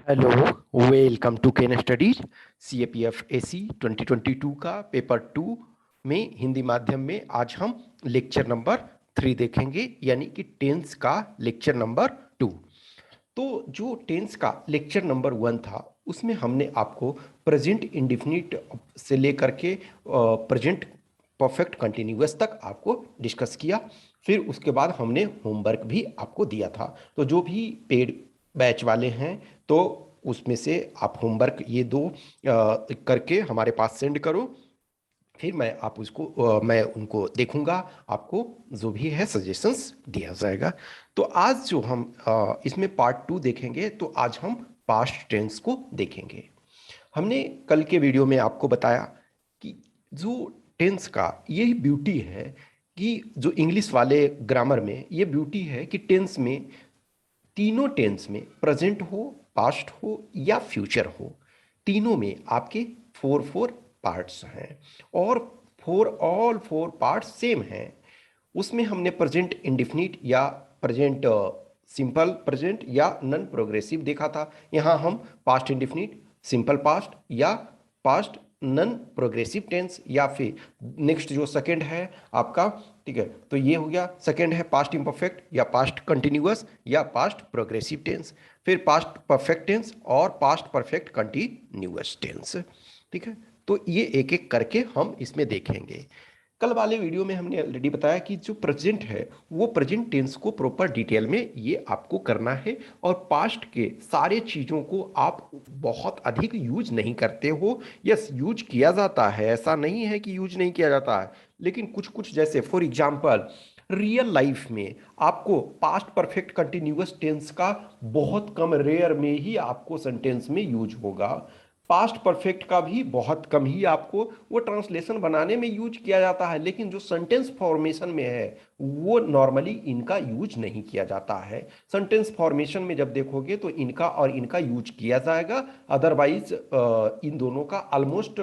Hello, welcome to Ken Studies. CAPF AC 2022 का paper 2 में हिंदी माध्यम में आज हम लेक्चर नंबर 3 देखेंगे, यानी कि टेंस का लेक्चर नंबर 2। तो जो टेंस का लेक्चर नंबर 1 था उसमें हमने आपको प्रेजेंट इंडेफिनिट से लेकर के प्रेजेंट परफेक्ट कंटिन्यूअस तक आपको डिस्कस किया। फिर उसके बाद हमने होमवर्क भी आपको दिया था। तो जो भी पेड बैच वाले हैं तो उसमें से आप होमवर्क ये दो करके हमारे पास सेंड करो। फिर मैं उनको देखूंगा, आपको जो भी है सजेशंस दिया जाएगा। तो आज जो हम इसमें पार्ट 2 देखेंगे, तो आज हम पास्ट टेंस को देखेंगे। हमने कल के वीडियो में आपको बताया कि जो टेंस का यही ब्यूटी है कि जो इंग्लिश वाले ग्रामर में ये ब्यूटी है कि टेंस में तीनों टेंस में प्रेजेंट हो, पास्ट हो या फ्यूचर हो, तीनों में आपके फोर फोर पार्ट्स हैं और फोर पार्ट्स सेम हैं। उसमें हमने प्रेजेंट इंडिफिनिट या प्रेजेंट सिंपल प्रेजेंट या नॉन प्रोग्रेसिव देखा था। यहाँ हम पास्ट इंडिफिनिट, सिंपल पास्ट या पास्ट नॉन प्रोग्रेसिव टेंस, या फिर नेक्स्ट जो सेकंड है आपका, ठीक है, तो ये हो गया सेकंड है पास्ट इम्परफेक्ट या पास्ट कंटिन्यूअस या पास्ट प्रोग्रेसिव टेंस, फिर पास्ट परफेक्ट टेंस और पास्ट परफेक्ट कंटिन्यूअस टेंस। ठीक है, तो ये एक एक करके हम इसमें देखेंगे। कल वाले वीडियो में हमने ऑलरेडी बताया कि जो प्रेजेंट है वो प्रेजेंट टेंस को प्रॉपर डिटेल में ये आपको करना है, और पास्ट के सारे चीज़ों को आप बहुत अधिक यूज नहीं करते हो। यस, यूज किया जाता है, ऐसा नहीं है कि यूज नहीं किया जाता है, लेकिन कुछ कुछ जैसे फॉर एग्जांपल रियल लाइफ में आपको पास्ट परफेक्ट कंटिन्यूअस टेंस का बहुत कम, रेयर में ही आपको सेंटेंस में यूज होगा। पास्ट परफेक्ट का भी बहुत कम ही आपको वो ट्रांसलेशन बनाने में यूज किया जाता है, लेकिन जो सेंटेंस फॉर्मेशन में है वो नॉर्मली इनका यूज नहीं किया जाता है। सेंटेंस फॉर्मेशन में जब देखोगे तो इनका और इनका यूज किया जाएगा, अदरवाइज इन दोनों का ऑलमोस्ट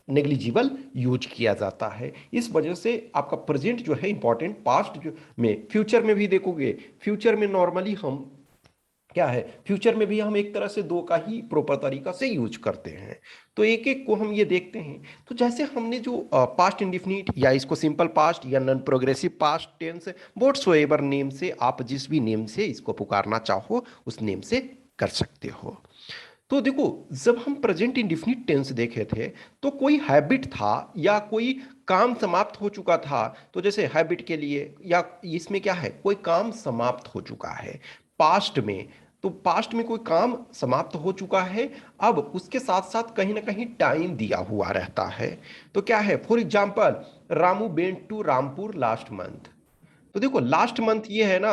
नेग्लिजिबल यूज किया जाता है। इस वजह से आपका प्रेजेंट जो है इंपॉर्टेंट, पास्ट जो में, फ्यूचर में भी देखोगे, फ्यूचर में नॉर्मली हम क्या है, फ्यूचर में भी हम एक तरह से दो का ही प्रॉपर तरीका से यूज करते हैं। तो एक एक को हम ये देखते हैं। तो जैसे हमने जो पास्ट इंडिफिनिट या इसको सिंपल पास्ट या non progressive past tense, whatsoever name से आप जिस भी नेम से इसको पुकारना चाहो उस नेम से कर सकते हो। तो देखो, जब हम प्रेजेंट इंडिफिनिट टेंस देखे थे तो कोई हैबिट था या कोई काम समाप्त हो चुका था। तो जैसे हैबिट के लिए या इसमें क्या है, कोई काम समाप्त हो चुका है पास्ट में, तो पास्ट में कोई काम समाप्त हो चुका है, अब उसके साथ साथ कहीं ना कहीं टाइम दिया हुआ रहता है। तो क्या है, for example Ramu went to Rampur last month. तो देखो लास्ट मंथ ये है ना,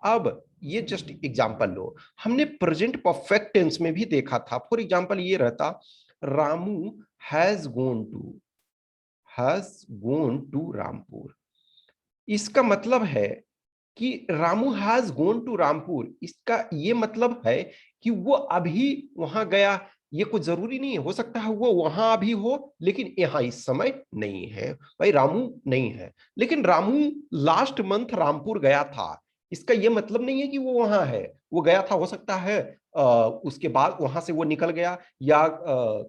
अब ये जस्ट एग्जांपल लो, हमने प्रेजेंट परफेक्ट टेंस में भी देखा था। फॉर एग्जांपल ये रहता Ramu has gone to Rampur. इसका मतलब है कि Ramu has gone to Rampur, इसका ये मतलब है कि वो अभी वहां गया। ये कुछ जरूरी नहीं है, हो सकता है वो वहां अभी हो लेकिन यहां इस समय नहीं है। भाई रामू नहीं है, लेकिन रामू लास्ट मंथ रामपुर गया था, इसका ये मतलब नहीं है कि वो वहां है। वो गया था, हो सकता है उसके बाद वहां से वो निकल गया, या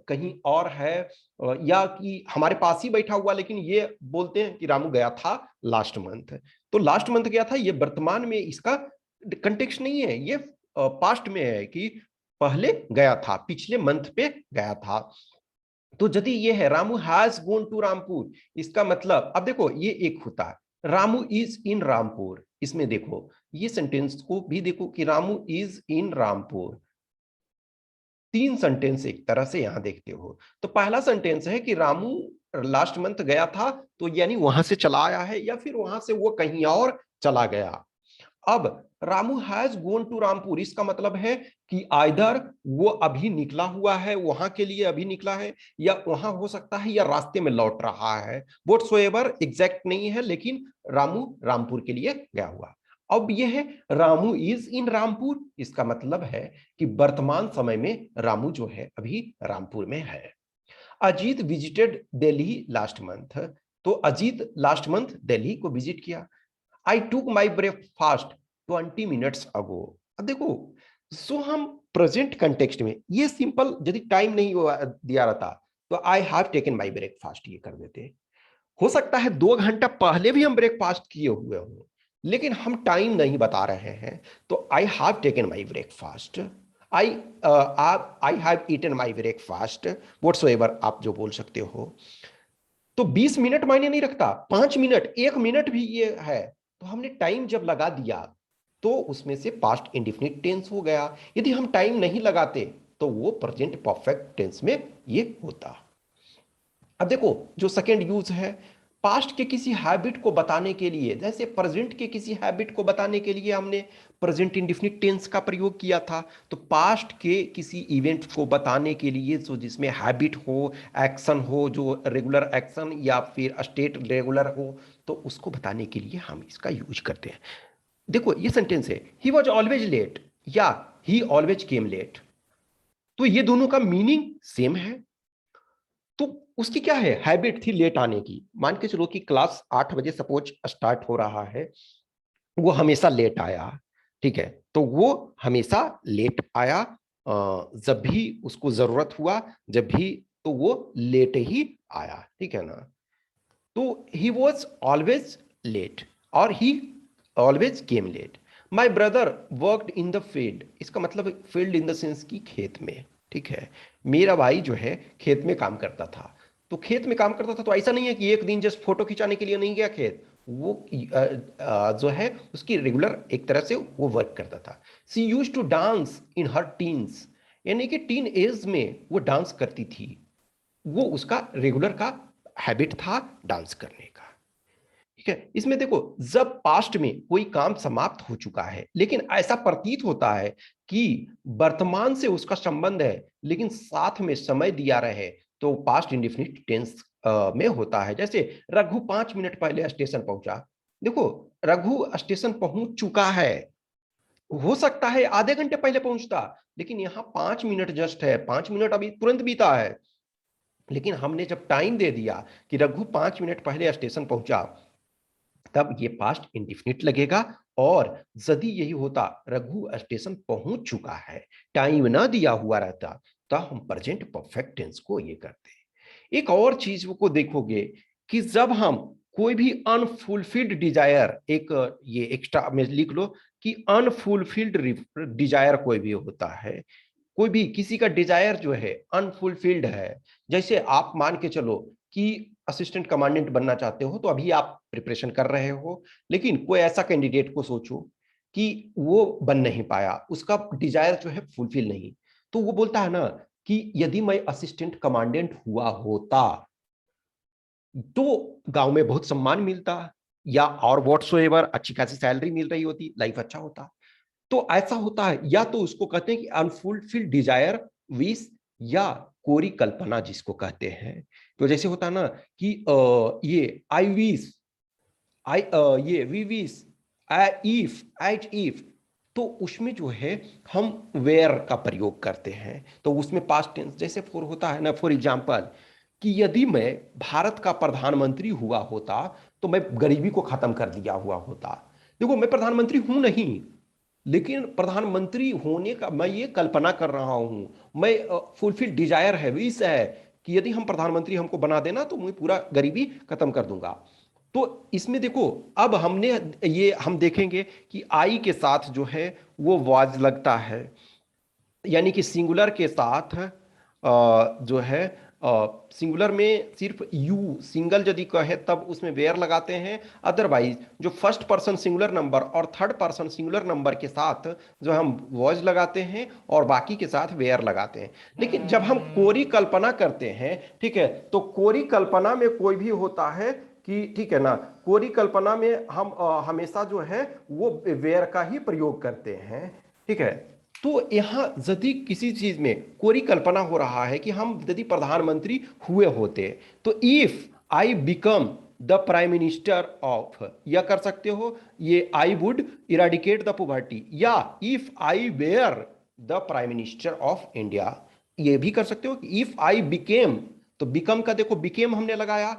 कहीं और है, या कि हमारे पास ही बैठा हुआ, लेकिन ये बोलते हैं कि रामू गया था लास्ट मंथ। तो लास्ट मंथ गया था, ये वर्तमान में इसका कंटेक्स्ट नहीं है, ये पास्ट में है कि पहले गया था, पिछले मंथ पे गया था। तो यदि ये है Ramu has gone to Rampur, इसका मतलब अब देखो ये एक होता है रामू इज इन रामपुर, इसमें देखो ये सेंटेंस को भी देखो कि रामू इज इन रामपुर, तीन सेंटेंस एक तरह से यहां देखते हो। तो पहला सेंटेंस है कि रामू लास्ट मंथ गया था, तो यानी वहां से चला आया है, या फिर वहां से वो कहीं और चला गया। अब Ramu has gone to Rampur, इसका मतलब है कि आइदर वो अभी निकला हुआ है, वहां के लिए अभी निकला है, या वहां हो सकता है या रास्ते में लौट रहा है। व्हाटसोएवर एग्जैक्ट नहीं है, लेकिन रामू रामपुर के लिए गया हुआ। अब यह है रामू इज इन रामपुर, इसका मतलब है कि वर्तमान समय में रामू जो है अभी रामपुर में है। Ajit visited Delhi last month, तो अजीत लास्ट मंथ दिल्ली को विजिट किया। आई टूक माई ब्रेकफास्ट 20 मिनट्स अगो। अब देखो सो हम प्रेजेंट कंटेक्स्ट में ये सिंपल, यदि टाइम नहीं दिया रहता तो I have taken my breakfast ये कर देते। हो सकता है 2 घंटा पहले भी हम ब्रेकफास्ट किए हुए हों, लेकिन हम टाइम नहीं बता रहे हैं, तो I have taken my breakfast, I I have eaten my breakfast, whatsoever आप जो बोल सकते हो। तो 20 मिनट मायने नहीं रखता, 5 मिनट, 1 मिनट भी ये है, तो हमने टाइम जब लगा दिया तो उसमें से पास्ट इंडिफिनिट टेंस हो गया। यदि हम टाइम नहीं लगाते तो वो प्रेजेंट परफेक्ट टेंस में ये होता। अब देखो जो सेकेंड यूज है, पास्ट के किसी हैबिट को बताने के लिए, जैसे प्रेजेंट के किसी हैबिट को बताने के लिए हमने प्रेजेंट इंडिफिनिट टेंस का प्रयोग किया था, तो पास्ट के किसी इवेंट को बताने के लिए जो जिसमें हैबिट हो, एक्शन हो, जो रेगुलर एक्शन या फिर स्टेट रेगुलर हो, तो उसको बताने के लिए हम इसका यूज करते हैं। देखो ये सेंटेंस है, ही वॉज ऑलवेज लेट या ही ऑलवेज केम लेट, तो ये दोनों का मीनिंग सेम है। तो उसकी क्या है, हैबिट थी लेट आने की। मान के चलो कि क्लास 8 बजे सपोज स्टार्ट हो रहा है, वो हमेशा लेट आया, ठीक है, तो वो हमेशा लेट आया, जब भी उसको जरूरत हुआ, जब भी, तो वो लेट ही आया, ठीक है ना। तो ही वॉज ऑलवेज लेट और he always came late. My brother worked in the field, इसका मतलब फील्ड इन द सेंस की खेत में, ठीक है, मेरा भाई जो है खेत में काम करता था। तो खेत में काम करता था तो ऐसा नहीं है कि एक दिन जस्ट फोटो खिंचाने के लिए नहीं गया खेत, वो जो है उसकी रेगुलर एक तरह से वो वर्क करता था। She use to dance in her teens, यानी कि टीन एज में वो डांस करती थी, वो उसका रेगुलर का हैबिट था डांस करने का, ठीक है। इसमें देखो जब पास्ट में कोई काम समाप्त हो चुका है लेकिन ऐसा प्रतीत होता है कि वर्तमान से उसका संबंध है, लेकिन साथ में समय दिया रहे, तो पास्ट इंडिफिनिट टेंस में होता है। जैसे रघु 5 मिनट पहले स्टेशन पहुंचा, देखो रघु स्टेशन पहुंच चुका है, हो सकता है आधे घंटे पहले पहुंचता, लेकिन यहाँ 5 मिनट जस्ट है, 5 मिनट अभी तुरंत बीता है, लेकिन हमने जब टाइम दे दिया कि रघु 5 मिनट पहले स्टेशन पहुंचा, तब ये पास्ट इंडिफिनिट लगेगा। और यदि यही होता रघु स्टेशन पहुंच चुका है, टाइम ना दिया हुआ रहता, तो हम प्रेजेंट परफेक्ट टेंस को ये करते। एक और चीज को देखोगे कि जब हम कोई भी अनफुलफिल्ड डिजायर, एक ये एक्स्ट्रा में लिख लो कि अनफुलफिल्ड डिजायर कोई भी होता है, कोई भी किसी का डिजायर जो है अनफुलफिल्ड है, जैसे आप मान के चलो कि असिस्टेंट कमांडेंट बनना चाहते हो, तो अभी आप प्रिपरेशन कर रहे हो, लेकिन कोई ऐसा कैंडिडेट को सोचो कि वो बन नहीं पाया, उसका डिजायर जो है फुलफिल नहीं, तो वो बोलता है ना कि यदि मैं असिस्टेंट कमांडेंट हुआ होता तो गांव में बहुत सम्मान मिलता, या और व्हाटसोएवर अच्छी खासी सैलरी मिल रही होती, लाइफ अच्छा होता। तो ऐसा होता है, या तो उसको कहते हैं कि अनफुलफिल्ड डिजायर, विश, या कोरी कल्पना जिसको कहते हैं। तो जैसे होता है ना कि ये आई विश, आई ये we wish, if, as if, तो उसमें जो है हम वेयर का प्रयोग करते हैं, तो उसमें पास्ट टेंस जैसे फॉर होता है ना, फॉर एग्जाम्पल कि यदि मैं भारत का प्रधानमंत्री हुआ होता तो मैं गरीबी को खत्म कर दिया हुआ होता। देखो मैं प्रधानमंत्री हूं नहीं, लेकिन प्रधानमंत्री होने का मैं ये कल्पना कर रहा हूं, मैं फुलफिल डिजायर है, विश है कि यदि हम प्रधानमंत्री हमको बना देना तो मैं पूरा गरीबी खत्म कर दूंगा। तो इसमें देखो अब हमने ये हम देखेंगे कि आई के साथ जो है वो वाज लगता है, यानी कि सिंगुलर के साथ जो है सिंगुलर में सिर्फ यू सिंगल यदि कहे तब उसमें वेयर लगाते हैं, अदरवाइज जो फर्स्ट पर्सन सिंगुलर नंबर और थर्ड पर्सन सिंगुलर नंबर के साथ जो हम वॉज लगाते हैं और बाकी के साथ वेयर लगाते हैं। लेकिन जब हम कोरी कल्पना करते हैं, ठीक है, तो कोरी कल्पना में कोई भी होता है कि ठीक है ना, कोरी कल्पना में हम हमेशा जो है वो वेयर का ही प्रयोग करते हैं, ठीक है। तो यहां यदि किसी चीज में कोरी कल्पना हो रहा है कि हम यदि प्रधानमंत्री हुए होते, तो if I become the prime minister of, या कर सकते हो ये I would eradicate the poverty, या if I were the prime minister of India, ये भी कर सकते हो कि इफ आई बिकेम, तो बिकम का देखो बिकेम हमने लगाया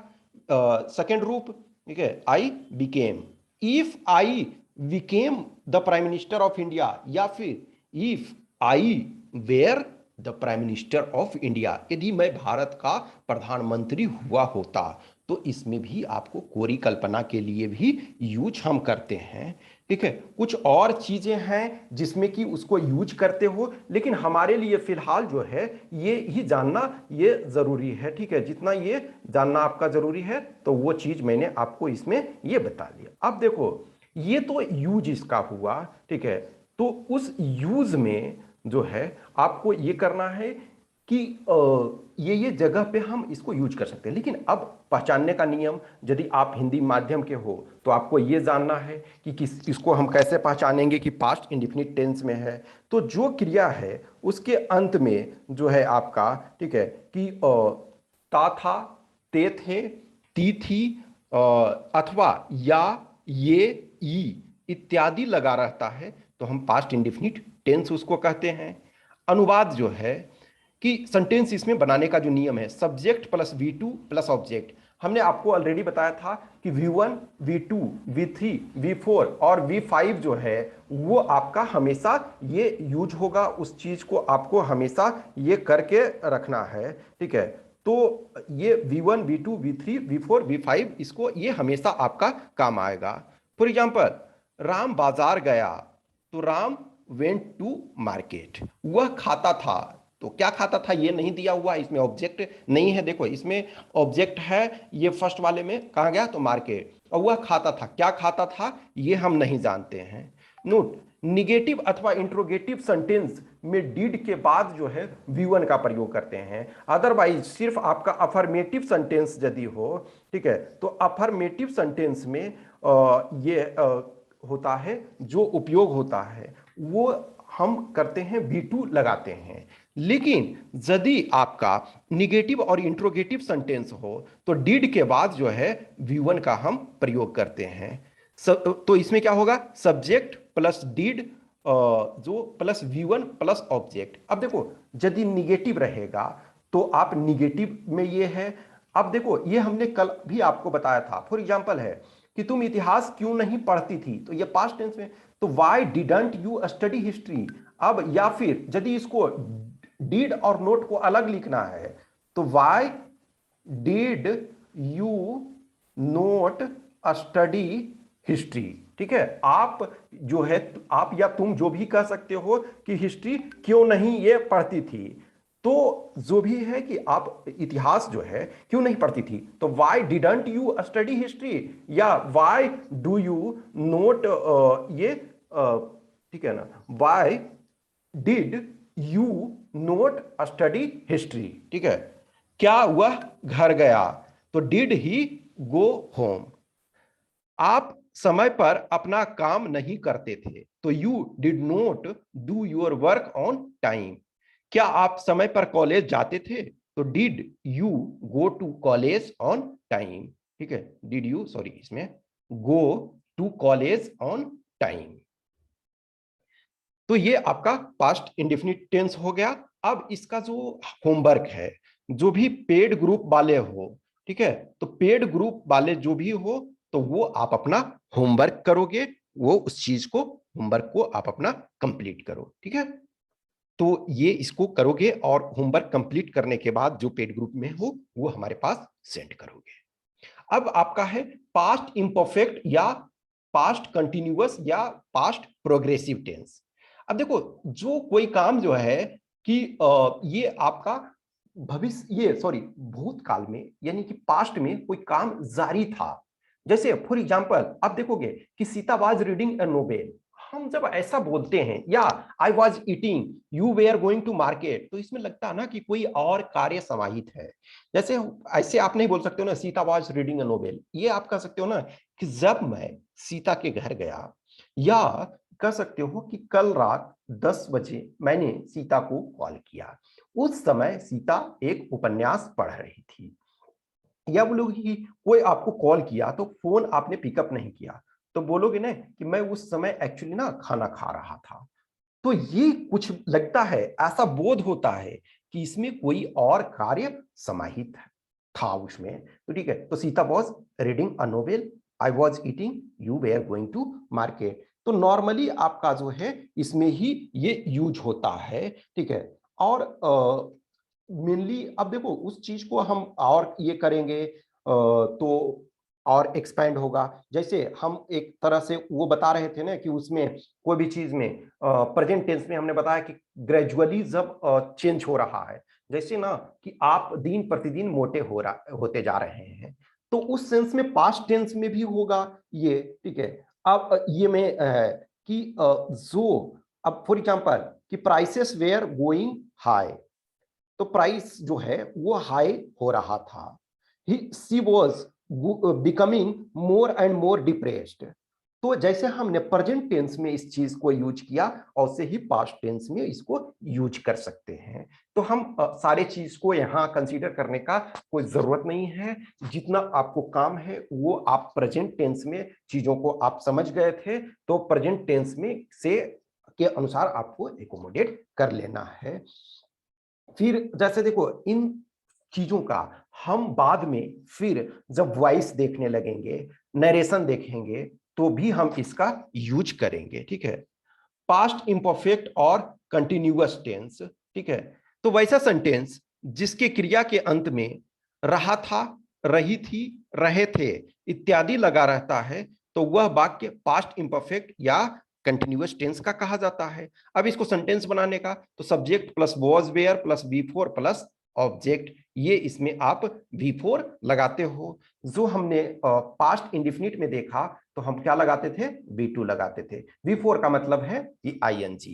सेकेंड रूप, ठीक है, I became, if I became the prime minister of India, या फिर if I were the prime minister of India, यदि मैं भारत का प्रधानमंत्री हुआ होता। तो इसमें भी आपको कोरी कल्पना के लिए भी यूज हम करते हैं। ठीक है, कुछ और चीजें हैं जिसमें कि उसको यूज करते हो, लेकिन हमारे लिए फिलहाल जो है ये ही जानना ये जरूरी है। ठीक है, जितना ये जानना आपका जरूरी है तो वो चीज मैंने आपको इसमें ये बता दिया। अब देखो, ये तो यूज इसका हुआ। ठीक है, तो उस यूज में जो है आपको ये करना है कि ये जगह पे हम इसको यूज कर सकते हैं। लेकिन अब पहचानने का नियम, यदि आप हिंदी माध्यम के हो तो आपको ये जानना है कि इसको हम कैसे पहचानेंगे कि पास्ट इंडेफिनिट टेंस में है। तो जो क्रिया है उसके अंत में जो है आपका, ठीक है, कि ता था, ते थे, ती थी, अथवा या, ये, ई इत्यादि लगा रहता है तो हम पास्ट इंडेफिनिट टेंस उसको कहते हैं। अनुवाद जो है कि सेंटेंस इसमें बनाने का जो नियम है, subject plus V2 plus object. हमने आपको ऑलरेडी बताया था कि V1, V2, V3, V4 और V5 जो है वो आपका हमेशा ये यूज होगा। उस चीज को आपको हमेशा ये करके रखना है। ठीक है, तो ये V1, V2, V3, V4, V5 इसको ये हमेशा आपका काम आएगा। फॉर एग्जाम्पल, राम बाजार गया तो राम वेंट टू मार्केट। वह खाता था, तो क्या खाता था ये नहीं दिया हुआ, इसमें ऑब्जेक्ट नहीं है। देखो इसमें ऑब्जेक्ट है, ये फर्स्ट वाले में कहा गया तो मार्केट, और वह खाता था, क्या खाता था ये हम नहीं जानते हैं। नोट, निगेटिव अथवा इंट्रोगेटिव सेंटेंस में डीड के बाद जो है V1 का प्रयोग करते हैं। अदरवाइज सिर्फ आपका अफर्मेटिव सेंटेंस यदि हो, ठीक है, तो अफर्मेटिव सेंटेंस में ये होता है, जो उपयोग होता है वो हम करते हैं V2 लगाते हैं। लेकिन यदि आपका निगेटिव और इंट्रोगेटिव सेंटेंस हो तो डीड के बाद जो है V1 का हम प्रयोग करते हैं। तो इसमें क्या होगा, सब्जेक्ट प्लस डीड जो प्लस V1 प्लस ऑब्जेक्ट। अब देखो यदि निगेटिव रहेगा तो आप निगेटिव में ये है। अब देखो ये हमने कल भी आपको बताया था। फॉर एग्जांपल है कि तुम इतिहास क्यों नहीं पढ़ती थी, तो ये पास्ट टेंस में, तो why didn't you study history. अब या फिर यदि इसको डीड और नोट को अलग लिखना है तो why did you note study history. ठीक है, आप जो है, आप या तुम जो भी कह सकते हो कि हिस्ट्री क्यों नहीं ये पढ़ती थी। तो जो भी है कि आप इतिहास जो है क्यों नहीं पढ़ती थी, तो why didn't you study history या व्हाई डू यू नोट ये ठीक है ना, why did you note study history. ठीक है, क्या वह घर गया, तो डिड ही गो होम। आप समय पर अपना काम नहीं करते थे तो you did not do your work on time. क्या आप समय पर कॉलेज जाते थे, तो did you go to college on time. ठीक है, डिड यू, सॉरी, इसमें go to college on time. तो ये आपका पास्ट इंडेफिनिट टेंस हो गया। अब इसका जो होमवर्क है, जो भी पेड ग्रुप वाले हो, ठीक है, तो पेड ग्रुप वाले जो भी हो तो वो आप अपना होमवर्क करोगे, वो उस चीज को, होमवर्क को आप अपना कंप्लीट करो। ठीक है, तो ये इसको करोगे और होमवर्क कंप्लीट करने के बाद जो पेड ग्रुप में हो वो हमारे पास सेंड करोगे। अब आपका है पास्ट इम्परफेक्ट या पास्ट कंटिन्यूअस या पास्ट प्रोग्रेसिव टेंस। अब देखो, जो कोई काम जो है कि ये आपका भविष्य, ये सॉरी भूतकाल में यानी कि पास्ट में कोई काम जारी था। जैसे फॉर एग्जांपल आप देखोगे कि Sita was reading a novel. हम जब ऐसा बोलते हैं, या I was eating, you were going to market, तो इसमें लगता है ना कि कोई और कार्य समाहित है। जैसे ऐसे आप नहीं बोल सकते हो ना Sita was reading a novel, ये आप कह सकते हो ना कि जब मैं सीता के घर गया, या कह सकते हो कि कल रात 10 बजे मैंने सीता को कॉल किया। उस समय सीता एक उपन्यास पढ़ रही थी। या बोलोगे कि कोई आपको कॉल किया तो फोन आपने पिकअप नहीं किया, तो बोलोगे ना कि मैं उस समय एक्चुअली ना खाना खा रहा था। तो ये कुछ लगता है, ऐसा बोध होता है कि इसमें कोई और कार्य समाहित था उसमें। तो ठीक है, तो Sita was reading a novel, I was eating, you were going to market. तो नॉर्मली आपका जो है इसमें ही ये यूज होता है, ठीक है। और मेनली अब देखो उस चीज को हम और ये करेंगे तो और एक्सपैंड होगा। जैसे हम एक तरह से वो बता रहे थे ना कि उसमें कोई भी चीज में प्रेजेंट टेंस में हमने बताया कि ग्रेजुअली जब चेंज हो रहा है, जैसे ना कि आप दिन प्रतिदिन मोटे होते जा रहे हैं, तो उस सेंस में पास्ट टेंस में भी होगा ये, ठीक है। अब ये में कि जो अब फॉर एग्जांपल कि प्राइसेस वेयर गोइंग हाई, तो प्राइस जो है वो हाई हो रहा था। She was becoming more and more depressed. तो जैसे हमने प्रेजेंट टेंस में इस चीज को यूज किया, और से ही पास्ट टेंस में इसको यूज कर सकते हैं। तो हम सारे चीज को यहाँ कंसीडर करने का कोई जरूरत नहीं है। जितना आपको काम है वो आप प्रेजेंट टेंस में चीजों को आप समझ गए थे, तो प्रेजेंट टेंस में से के अनुसार आपको एकोमोडेट कर लेना है। फिर जैसे देखो इन चीजों का हम बाद में फिर जब वॉइस देखने लगेंगे, नरेशन देखेंगे, तो भी हम इसका यूज करेंगे, ठीक है। पास्ट इंपरफेक्ट और कंटिन्यूअस टेंस, ठीक है। तो वैसा सेंटेंस जिसके क्रिया के अंत में रहा था, रही थी, रहे थे इत्यादि लगा रहता है, तो वह वाक्य पास्ट इंपरफेक्ट या कंटिन्यूअस टेंस का कहा जाता है। अब इसको सेंटेंस बनाने का तो subject plus was were plus V4 plus object, ये इसमें आप V4 लगाते हो। जो हमने पास्ट इंडिफिनिट में देखा तो हम क्या लगाते थे, V2 लगाते थे। V4 का मतलब है कि ING।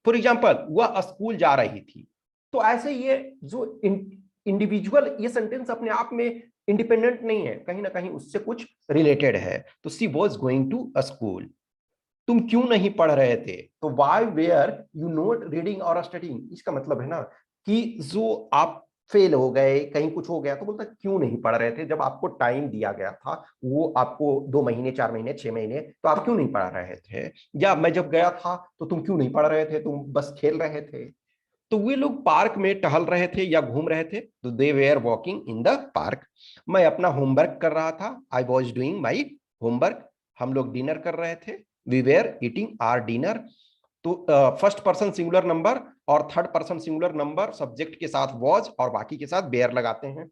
फॉर एग्जाम्पल वह स्कूल जा रही थी, तो ऐसे ये जो इंडिविजुअल ये सेंटेंस अपने आप में इंडिपेंडेंट नहीं है, कहीं ना कहीं उससे कुछ रिलेटेड है। तो she was going to a school. तुम क्यों नहीं पढ़ रहे थे, तो why were you not reading और स्टडिंग। इसका मतलब है ना कि जो आप फेल हो गए, कहीं कुछ हो गया, तो बोलता क्यों नहीं पढ़ रहे थे, जब आपको टाइम दिया गया था, वो आपको 2 महीने 4 महीने 6 महीने, तो आप क्यों नहीं पढ़ रहे थे। या मैं जब गया था तो तुम क्यों नहीं पढ़ रहे थे, तुम बस खेल रहे थे। तो वे लोग पार्क में टहल रहे थे या घूम रहे थे, तो they were walking in the park. मैं अपना होमवर्क कर रहा था, I was doing my homework. हम लोग डिनर कर रहे थे, we were eating our dinner. तो फर्स्ट पर्सन सिंगुलर नंबर और third person singular number subject के साथ वॉज और बाकी के साथ बेयर लगाते हैं।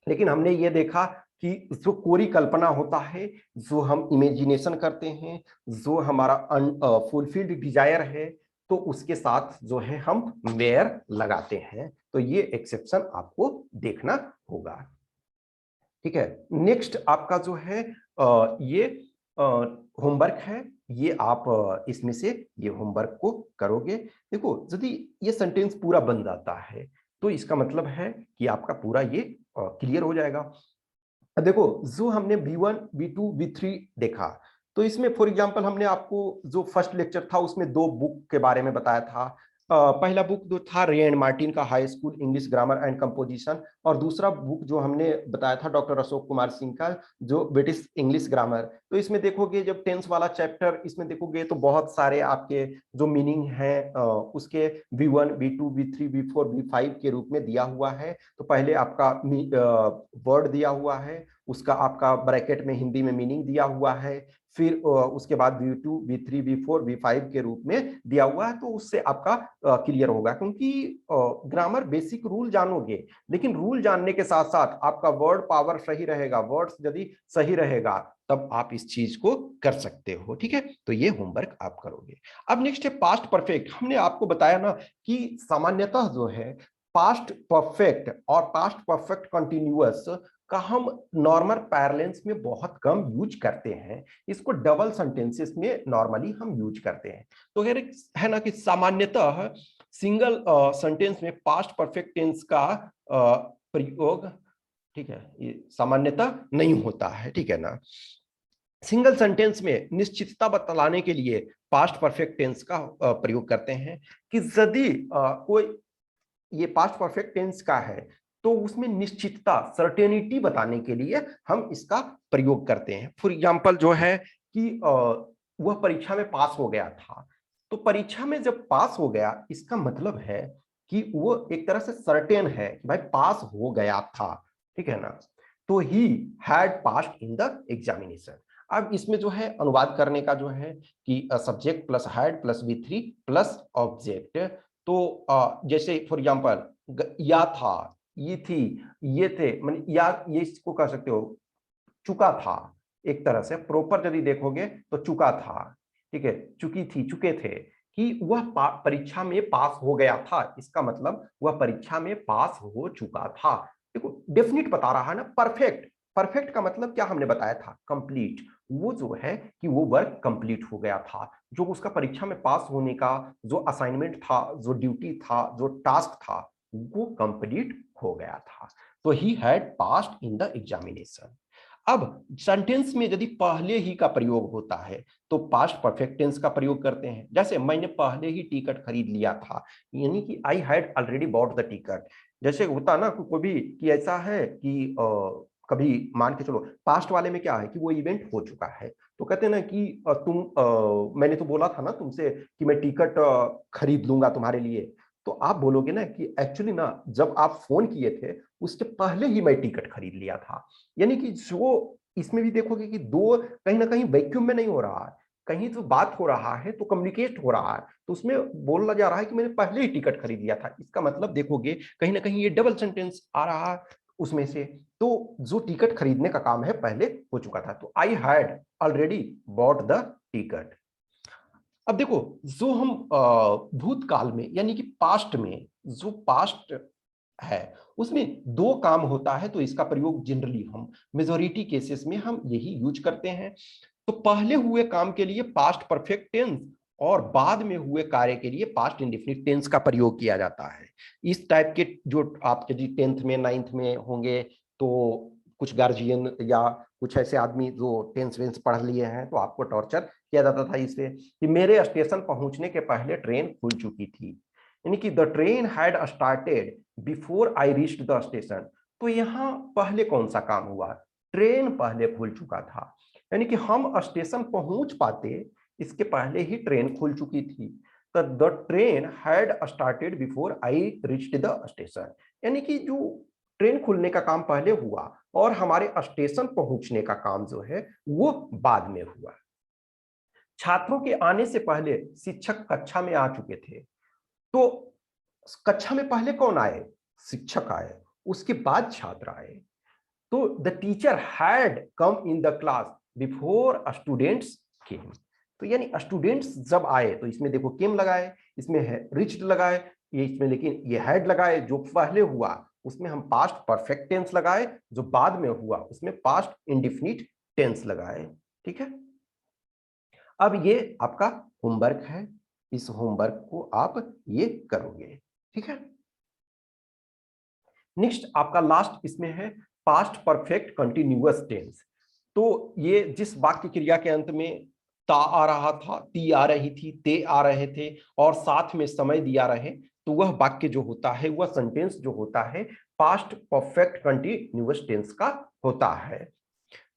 लेकिन हमने ये देखा कि जो कोरी कल्पना होता है, जो हम इमेजिनेशन करते हैं, जो हमारा फुलफिल्ड डिजायर है, तो उसके साथ जो है हम वेयर लगाते हैं। तो ये एक्सेप्शन आपको देखना होगा, ठीक है। नेक्स्ट आपका जो है ये होमवर्क है, ये आप इसमें से ये होमवर्क को करोगे। देखो यदि ये सेंटेंस पूरा बन जाता है तो इसका मतलब है कि आपका पूरा ये क्लियर हो जाएगा। देखो जो हमने V1 V2 V3 देखा, तो इसमें फॉर एग्जांपल हमने आपको जो फर्स्ट लेक्चर था उसमें 2 बुक के बारे में बताया था। पहला बुक जो था रे एंड मार्टिन का high school English grammar and composition, और दूसरा बुक जो हमने बताया था डॉक्टर अशोक कुमार सिंह का जो ब्रिटिश इंग्लिश ग्रामर। तो इसमें देखोगे जब टेंस वाला चैप्टर इसमें देखोगे तो बहुत सारे आपके जो मीनिंग है उसके V1 V2 V3 V4 V5 के रूप में दिया हुआ है। तो पहले आपका वर्ड दिया हुआ है, उसका आपका ब्रैकेट में हिंदी में मीनिंग दिया हुआ है, फिर उसके बाद V2 V3 V4 V5 के रूप में दिया हुआ है। तो उससे आपका क्लियर होगा, क्योंकि ग्रामर बेसिक रूल जानोगे, लेकिन रूल जानने के साथ साथ आपका वर्ड पावर सही रहेगा, वर्ड्स यदि सही रहेगा तब आप इस चीज को कर सकते हो, ठीक है। तो ये होमवर्क आप करोगे। अब नेक्स्ट है पास्ट परफेक्ट। हमने आपको बताया ना कि सामान्यतः जो है पास्ट परफेक्ट और पास्ट परफेक्ट कंटिन्यूअस का हम नॉर्मल पैरेलेंस में बहुत कम यूज करते हैं। इसको डबल सेंटेंसेस में नॉर्मली हम यूज करते हैं। तो है ना कि सामान्यतः सिंगल सेंटेंस में पास्ट परफेक्ट टेंस का प्रयोग, ठीक है, ये सामान्यतः नहीं होता है, ठीक है ना। सिंगल सेंटेंस में निश्चितता बतलाने के लिए पास्ट परफेक्ट टेंस का प्रयोग करते हैं कि यदि कोई ये पास्ट परफेक्ट टेंस का है तो उसमें निश्चितता सर्टेनिटी बताने के लिए हम इसका प्रयोग करते हैं। फॉर एग्जांपल जो है कि वह परीक्षा में पास हो गया था, तो परीक्षा में जब पास हो गया इसका मतलब है कि वो एक तरह से सर्टेन है कि भाई पास हो गया था, ठीक है ना। तो he had passed in the examination. अब इसमें जो है अनुवाद करने का जो है कि subject plus had plus V3 plus object. तो जैसे फॉर एग्जांपल या था, ये थी, ये थे, मतलब या ये इसको कह सकते हो चुका था, एक तरह से प्रॉपर यदि देखोगे तो चुका था, ठीक है, चुकी थी, चुके थे, कि वह परीक्षा में पास हो गया था, इसका मतलब वह परीक्षा में पास हो चुका था। देखो डेफिनिट बता रहा है ना, परफेक्ट। परफेक्ट का मतलब क्या हमने बताया था, कंप्लीट। वो जो है कि वो वर्क कंप्लीट हो गया था, जो उसका परीक्षा में पास होने का जो असाइनमेंट था, जो ड्यूटी था, जो टास्क था, वो कंप्लीट हो गया था। तो he had passed in the examination. अब सेंटेंस में यदि पहले ही का प्रयोग होता है तो पास्ट परफेक्ट टेंस का प्रयोग करते हैं। जैसे मैंने पहले ही टिकट खरीद लिया था, यानी कि I had already bought the ticket. जैसे होता ना कोई भी कि ऐसा है कि कभी मान के चलो पास्ट वाले में क्या है कि वो इवेंट हो चुका है, तो कहते हैं ना कि मैंने तो बोला था ना तुमसे कि मैं टिकट खरीद लूंगा तुम्हारे लिए। तो आप बोलोगे ना कि एक्चुअली ना जब आप फोन किए थे उसके पहले ही मैं टिकट खरीद लिया था। यानी कि जो इसमें भी देखोगे कि दो कहीं ना कहीं वैक्यूम में नहीं हो रहा है, कहीं तो बात हो रहा है, तो कम्युनिकेट हो रहा है, तो उसमें बोला जा रहा है कि मैंने पहले ही टिकट खरीद लिया था। इसका मतलब देखोगे कहीं ना कहीं ये डबल सेंटेंस आ रहा है उसमें से। तो जो टिकट खरीदने का काम है पहले हो चुका था, तो I had already bought the ticket. अब देखो जो हम भूतकाल में यानी कि पास्ट में, जो पास्ट है उसमें दो काम होता है, तो इसका प्रयोग जनरली हम मेजॉरिटी केसेस में हम यही यूज करते हैं। तो पहले हुए काम के लिए पास्ट परफेक्ट टेंस और बाद में हुए कार्य के लिए पास्ट इंडेफिनिट टेंस का प्रयोग किया जाता है। इस टाइप के जो आप यदि 10th में 9th में होंगे तो कुछ गार्जियन या कुछ ऐसे आदमी जो टेंस वेंस पढ़ लिए हैं तो आपको टॉर्चर किया जाता था इससे कि मेरे स्टेशन पहुंचने के पहले ट्रेन खुल चुकी थी, यानी कि the train had started before I reached the station. तो यहाँ पहले कौन सा काम हुआ, ट्रेन पहले खुल चुका था, यानी कि हम स्टेशन पहुंच पाते इसके पहले ही ट्रेन खुल चुकी थी। तो the train had started before I reached the station, यानी कि जो ट्रेन खुलने का काम पहले हुआ और हमारे स्टेशन पहुंचने का काम जो है वो बाद में हुआ। छात्रों के आने से पहले शिक्षक कक्षा में आ चुके थे। तो कक्षा में पहले कौन आए, शिक्षक आए, उसके बाद छात्र आए। तो the teacher had come in the class before students came. तो यानी स्टूडेंट्स जब आए तो इसमें देखो केम लगाए, इसमें है रिच्ड लगाए, ये इसमें लेकिन ये हैड लगाए, जो पहले हुआ उसमें हम पास्ट परफेक्ट टेंस लगाए, जो बाद में हुआ उसमें पास्ट इंडेफिनिट टेंस लगाए। ठीक है, अब ये आपका होमवर्क है, इस होमवर्क को आप ये करोगे। ठीक है, नेक्स्ट आपका लास्ट इसमें है पास्ट परफेक्ट कंटिन्यूअस टेंस। तो ये जिस वाक्य क्रिया के अंत में ता आ रहा था, ती आ रही थी, ते आ रहे थे और साथ में समय दिया रहे, तो वह वाक्य जो होता है, वह सेंटेंस जो होता है पास्ट परफेक्ट कंटिन्यूअस टेंस का होता है।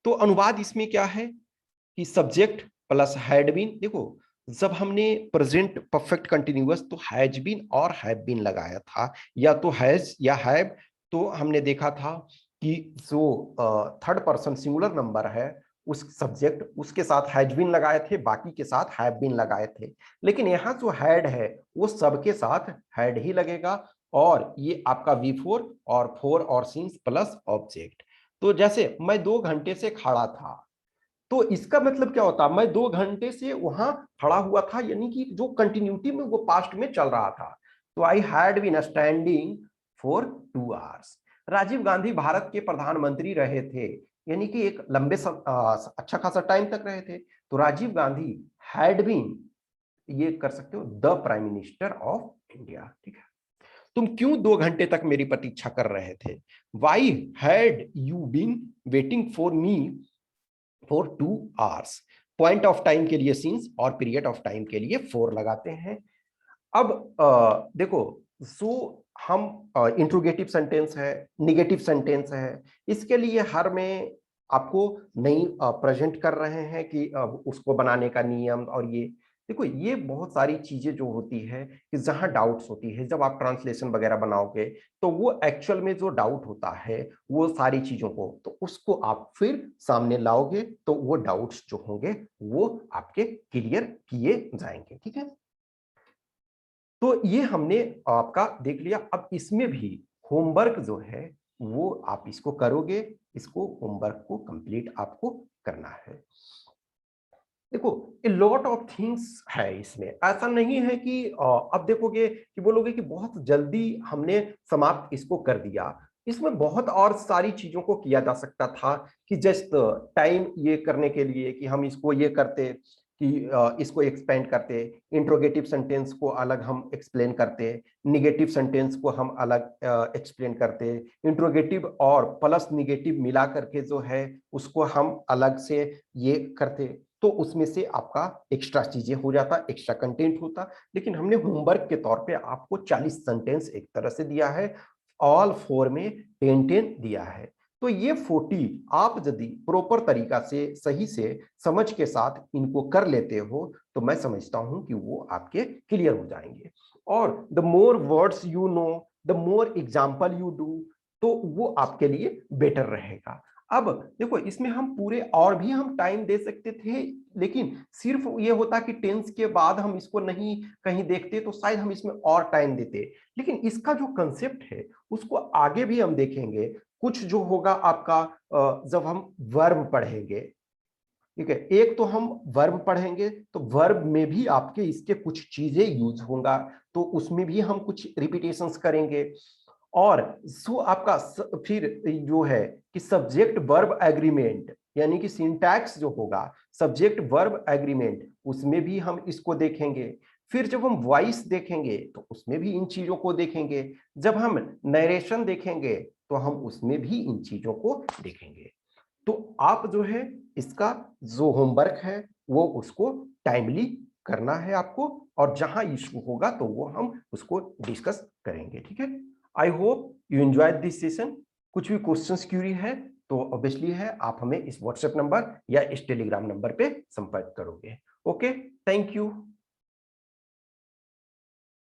तो अनुवाद इसमें क्या है कि सब्जेक्ट प्लस हैड बीन। देखो जब हमने प्रेजेंट परफेक्ट कंटिन्यूअस तो हैज बीन और हैव बीन लगाया था, या तो हैज या हैव, तो हमने देखा था कि जो थर्ड पर्सन सिंगुलर नंबर है उस सब्जेक्ट उसके साथ हैज बीन लगाए थे, बाकी के साथ हैव बीन लगाए थे। लेकिन यहाँ जो हैड है वो सबके साथ हैड ही लगेगा, और ये आपका V4 और 4 और सिंस प्लस ऑब्जेक्ट। तो जैसे मैं 2 घंटे से खड़ा था, तो इसका मतलब क्या होता, मैं 2 घंटे से वहां खड़ा हुआ था, यानी कि जो कंटिन्यूटी में वो पास्ट में चल रहा था। तो I had been standing for 2 hours. Rajiv Gandhi Bharat के प्रधानमंत्री रहे थे, यानी कि एक लंबे अच्छा खासा टाइम तक रहे थे। तो राजीव गांधी हैड बीन, ये कर सकते हो the prime minister of India. ठीक है, तुम क्यों 2 घंटे तक मेरी प्रतीक्षा कर रहे थे, why had you been waiting for me for 2 hours. Point of time के लिए सिंस और पीरियड ऑफ टाइम के लिए फॉर लगाते हैं। अब देखो जो हम इंट्रोगेटिव सेंटेंस है, निगेटिव सेंटेंस है, इसके लिए हर में आपको नहीं प्रेजेंट कर रहे हैं कि उसको बनाने का नियम और ये। देखो ये बहुत सारी चीजें जो होती है कि जहां डाउट्स होती है, जब आप ट्रांसलेशन वगैरह बनाओगे तो वो एक्चुअल में जो डाउट होता है वो सारी चीजों को, तो उसको आप फिर सामने लाओगे तो वो डाउट्स जो होंगे वो आपके क्लियर किए जाएंगे। ठीक है, तो ये हमने आपका देख लिया। अब इसमें भी होमवर्क जो है वो आप इसको करोगे, इसको होमवर्क को कंप्लीट आपको करना है। देखो ए लॉट ऑफ थिंग्स है इसमें, ऐसा नहीं है कि अब देखोगे कि बोलोगे कि बहुत जल्दी हमने समाप्त इसको कर दिया। इसमें बहुत और सारी चीजों को किया जा सकता था कि जस्ट टाइम ये करने के लिए कि हम इसको ये करते कि इसको एक्सपेंड करते, इंट्रोगेटिव सेंटेंस को अलग हम एक्सप्लेन करते, निगेटिव सेंटेंस को हम अलग एक्सप्लेन करते, इंट्रोगेटिव और प्लस निगेटिव मिला करके जो है उसको हम अलग से ये करते, तो उसमें से आपका एक्स्ट्रा चीजें हो जाता, एक्स्ट्रा कंटेंट होता। लेकिन हमने होमवर्क के तौर पे आपको 40 सेंटेंस एक तरह से दिया है, ऑल फोर में 10-10 दिया है। तो ये 40 आप यदि प्रॉपर तरीका से सही से समझ के साथ इनको कर लेते हो तो मैं समझता हूं कि वो आपके क्लियर हो जाएंगे। और the more words you know, the more example you do, तो वो आपके लिए बेटर रहेगा। अब देखो इसमें हम पूरे और भी हम टाइम दे सकते थे, लेकिन सिर्फ ये होता कि टेंस के बाद हम इसको नहीं कहीं देखते तो शायद हम इसमें और टाइम देते। लेकिन इसका जो कंसेप्ट है उसको आगे भी हम देखेंगे। कुछ जो होगा आपका जब हम वर्ब पढ़ेंगे, ठीक है, एक तो हम वर्ब पढ़ेंगे तो वर्ब में भी आपके इसके कुछ चीजें यूज होगा, तो उसमें भी हम कुछ रिपीटेशंस करेंगे। और सो आपका फिर जो है कि सब्जेक्ट वर्ब एग्रीमेंट, यानी कि सिंटैक्स जो होगा सब्जेक्ट वर्ब एग्रीमेंट, उसमें भी हम इसको देखेंगे। फिर जब हम वॉइस देखेंगे तो उसमें भी इन चीजों को देखेंगे। जब हम नरेशन देखेंगे तो हम उसमें भी इन चीजों को देखेंगे। तो आप जो है इसका जो होमवर्क है वो उसको टाइमली करना है आपको, और जहां इशू होगा तो वो हम उसको डिस्कस करेंगे। ठीक है, I hope you enjoy this session. कुछ भी क्वेश्चंस क्यूरी है तो ऑब्वियसली है आप हमें इस व्हाट्सएप नंबर या इस टेलीग्राम नंबर पे संपर्क करोगे। Okay, thank you.